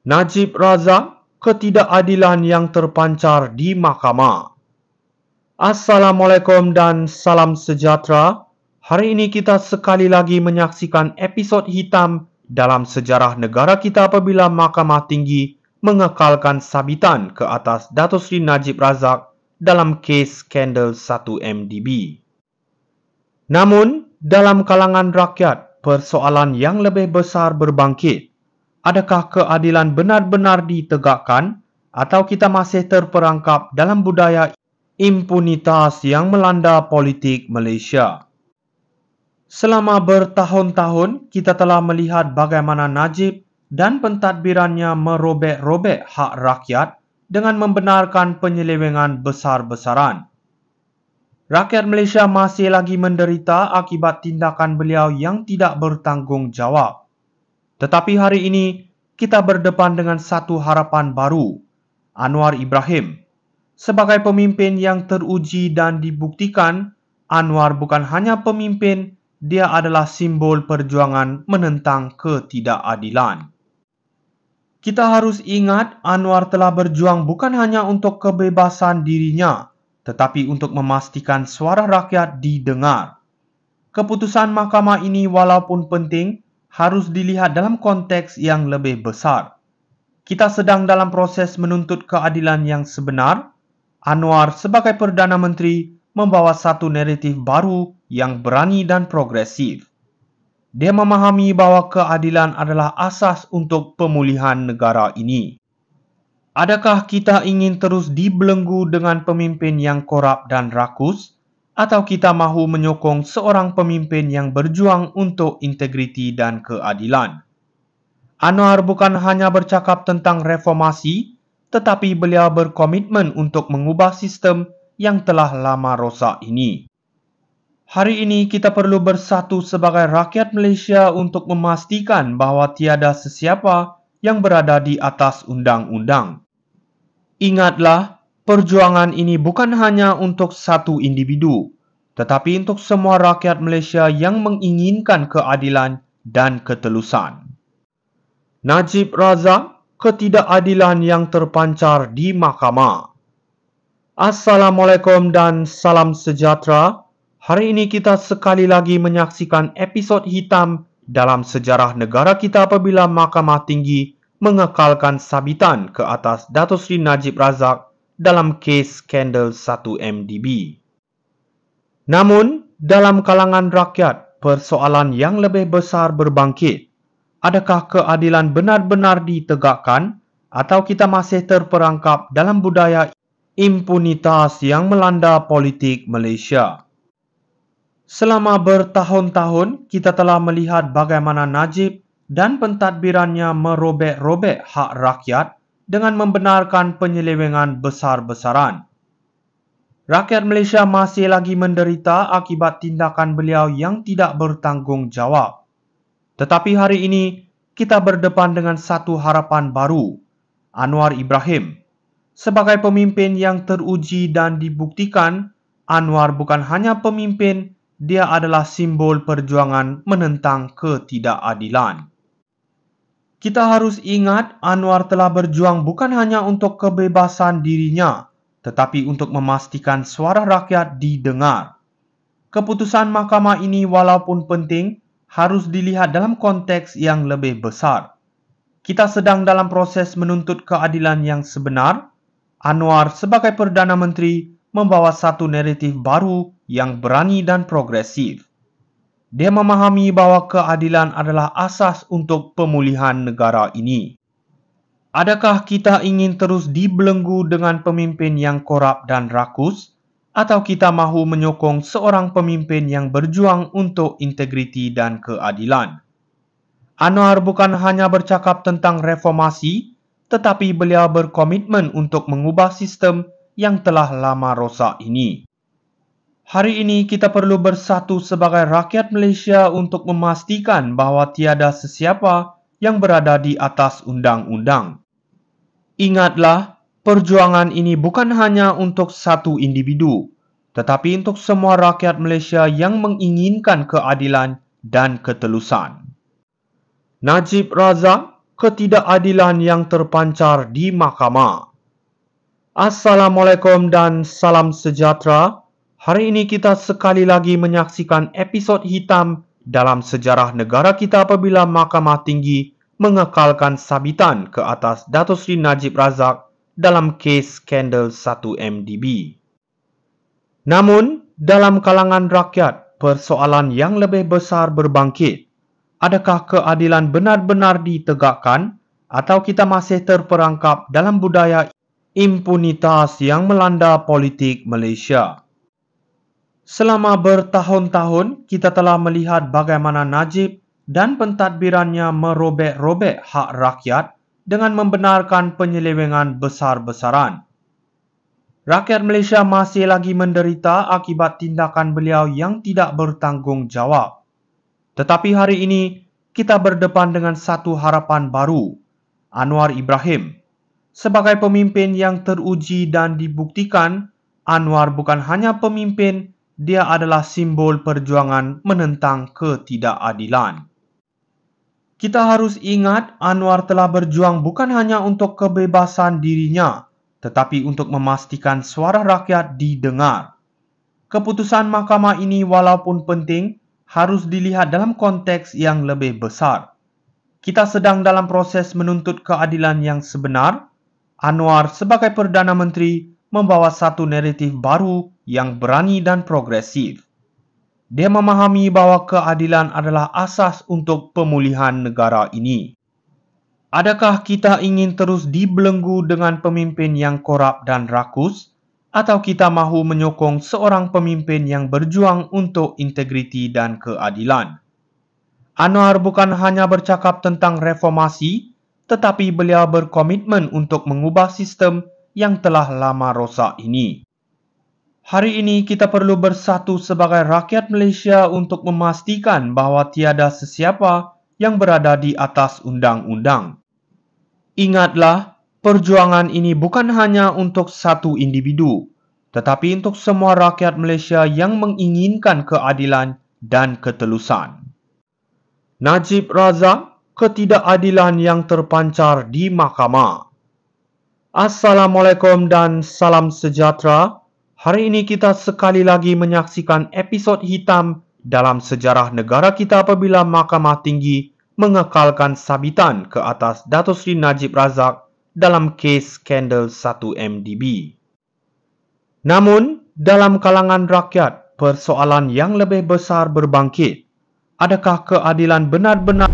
Najib Razak, ketidakadilan yang terpancar di mahkamah. Assalamualaikum dan salam sejahtera. Hari ini kita sekali lagi menyaksikan episod hitam dalam sejarah negara kita apabila Mahkamah Tinggi mengekalkan sabitan ke atas Datuk Seri Najib Razak dalam kes skandal 1MDB. Namun, dalam kalangan rakyat, persoalan yang lebih besar berbangkit. Adakah keadilan benar-benar ditegakkan atau kita masih terperangkap dalam budaya impunitas yang melanda politik Malaysia? Selama bertahun-tahun, kita telah melihat bagaimana Najib dan pentadbirannya merobek-robek hak rakyat dengan membenarkan penyelewengan besar-besaran. Rakyat Malaysia masih lagi menderita akibat tindakan beliau yang tidak bertanggungjawab. Tetapi hari ini, kita berdepan dengan satu harapan baru, Anwar Ibrahim. Sebagai pemimpin yang teruji dan dibuktikan, Anwar bukan hanya pemimpin, dia adalah simbol perjuangan menentang ketidakadilan. Kita harus ingat Anwar telah berjuang bukan hanya untuk kebebasan dirinya, tetapi untuk memastikan suara rakyat didengar. Keputusan mahkamah ini walaupun penting, harus dilihat dalam konteks yang lebih besar. Kita sedang dalam proses menuntut keadilan yang sebenar. Anwar sebagai Perdana Menteri membawa satu naratif baru yang berani dan progresif. Dia memahami bahawa keadilan adalah asas untuk pemulihan negara ini. Adakah kita ingin terus dibelenggu dengan pemimpin yang korup dan rakus? Atau kita mahu menyokong seorang pemimpin yang berjuang untuk integriti dan keadilan? Anwar bukan hanya bercakap tentang reformasi, tetapi beliau berkomitmen untuk mengubah sistem yang telah lama rosak ini. Hari ini kita perlu bersatu sebagai rakyat Malaysia untuk memastikan bahawa tiada sesiapa yang berada di atas undang-undang. Ingatlah, perjuangan ini bukan hanya untuk satu individu, tetapi untuk semua rakyat Malaysia yang menginginkan keadilan dan ketelusan. Najib Razak, ketidakadilan yang terpancar di mahkamah. Assalamualaikum dan salam sejahtera. Hari ini kita sekali lagi menyaksikan episod hitam dalam sejarah negara kita apabila Mahkamah Tinggi mengekalkan sabitan ke atas Datuk Seri Najib Razak dalam kes skandal 1MDB. Namun, dalam kalangan rakyat, persoalan yang lebih besar berbangkit. Adakah keadilan benar-benar ditegakkan atau kita masih terperangkap dalam budaya impunitas yang melanda politik Malaysia? Selama bertahun-tahun, kita telah melihat bagaimana Najib dan pentadbirannya merobek-robek hak rakyat dengan membenarkan penyelewengan besar-besaran. Rakyat Malaysia masih lagi menderita akibat tindakan beliau yang tidak bertanggungjawab. Tetapi hari ini, kita berdepan dengan satu harapan baru, Anwar Ibrahim. Sebagai pemimpin yang teruji dan dibuktikan, Anwar bukan hanya pemimpin, dia adalah simbol perjuangan menentang ketidakadilan. Kita harus ingat Anwar telah berjuang bukan hanya untuk kebebasan dirinya, tetapi untuk memastikan suara rakyat didengar. Keputusan mahkamah ini walaupun penting, harus dilihat dalam konteks yang lebih besar. Kita sedang dalam proses menuntut keadilan yang sebenar. Anwar sebagai Perdana Menteri membawa satu naratif baru yang berani dan progresif. Dia memahami bahawa keadilan adalah asas untuk pemulihan negara ini. Adakah kita ingin terus dibelenggu dengan pemimpin yang korup dan rakus? Atau kita mahu menyokong seorang pemimpin yang berjuang untuk integriti dan keadilan? Anwar bukan hanya bercakap tentang reformasi, tetapi beliau berkomitmen untuk mengubah sistem yang telah lama rosak ini. Hari ini kita perlu bersatu sebagai rakyat Malaysia untuk memastikan bahawa tiada sesiapa yang berada di atas undang-undang. Ingatlah, perjuangan ini bukan hanya untuk satu individu, tetapi untuk semua rakyat Malaysia yang menginginkan keadilan dan ketelusan. Najib Razak, ketidakadilan yang terpancar di mahkamah. Assalamualaikum dan salam sejahtera. Hari ini kita sekali lagi menyaksikan episod hitam dalam sejarah negara kita apabila Mahkamah Tinggi mengekalkan sabitan ke atas Datuk Seri Najib Razak dalam kes skandal 1MDB. Namun, dalam kalangan rakyat, persoalan yang lebih besar berbangkit. Adakah keadilan benar-benar ditegakkan atau kita masih terperangkap dalam budaya impunitas yang melanda politik Malaysia? Selama bertahun-tahun, kita telah melihat bagaimana Najib dan pentadbirannya merobek-robek hak rakyat dengan membenarkan penyelewengan besar-besaran. Rakyat Malaysia masih lagi menderita akibat tindakan beliau yang tidak bertanggungjawab. Tetapi hari ini, kita berdepan dengan satu harapan baru, Anwar Ibrahim. Sebagai pemimpin yang teruji dan dibuktikan, Anwar bukan hanya pemimpin, dia adalah simbol perjuangan menentang ketidakadilan. Kita harus ingat Anwar telah berjuang bukan hanya untuk kebebasan dirinya, tetapi untuk memastikan suara rakyat didengar. Keputusan mahkamah ini walaupun penting, harus dilihat dalam konteks yang lebih besar. Kita sedang dalam proses menuntut keadilan yang sebenar. Anwar sebagai Perdana Menteri membawa satu naratif baru yang berani dan progresif. Dia memahami bahawa keadilan adalah asas untuk pemulihan negara ini. Adakah kita ingin terus dibelenggu dengan pemimpin yang korup dan rakus? Atau kita mahu menyokong seorang pemimpin yang berjuang untuk integriti dan keadilan? Anwar bukan hanya bercakap tentang reformasi, tetapi beliau berkomitmen untuk mengubah sistem yang telah lama rosak ini. Hari ini kita perlu bersatu sebagai rakyat Malaysia untuk memastikan bahawa tiada sesiapa yang berada di atas undang-undang. Ingatlah, perjuangan ini bukan hanya untuk satu individu, tetapi untuk semua rakyat Malaysia yang menginginkan keadilan dan ketelusan. Najib Razak, ketidakadilan yang terpancar di mahkamah. Assalamualaikum dan salam sejahtera. Hari ini kita sekali lagi menyaksikan episod hitam dalam sejarah negara kita apabila Mahkamah Tinggi mengekalkan sabitan ke atas Datuk Seri Najib Razak dalam kes skandal 1MDB. Namun, dalam kalangan rakyat, persoalan yang lebih besar berbangkit. Adakah keadilan benar-benar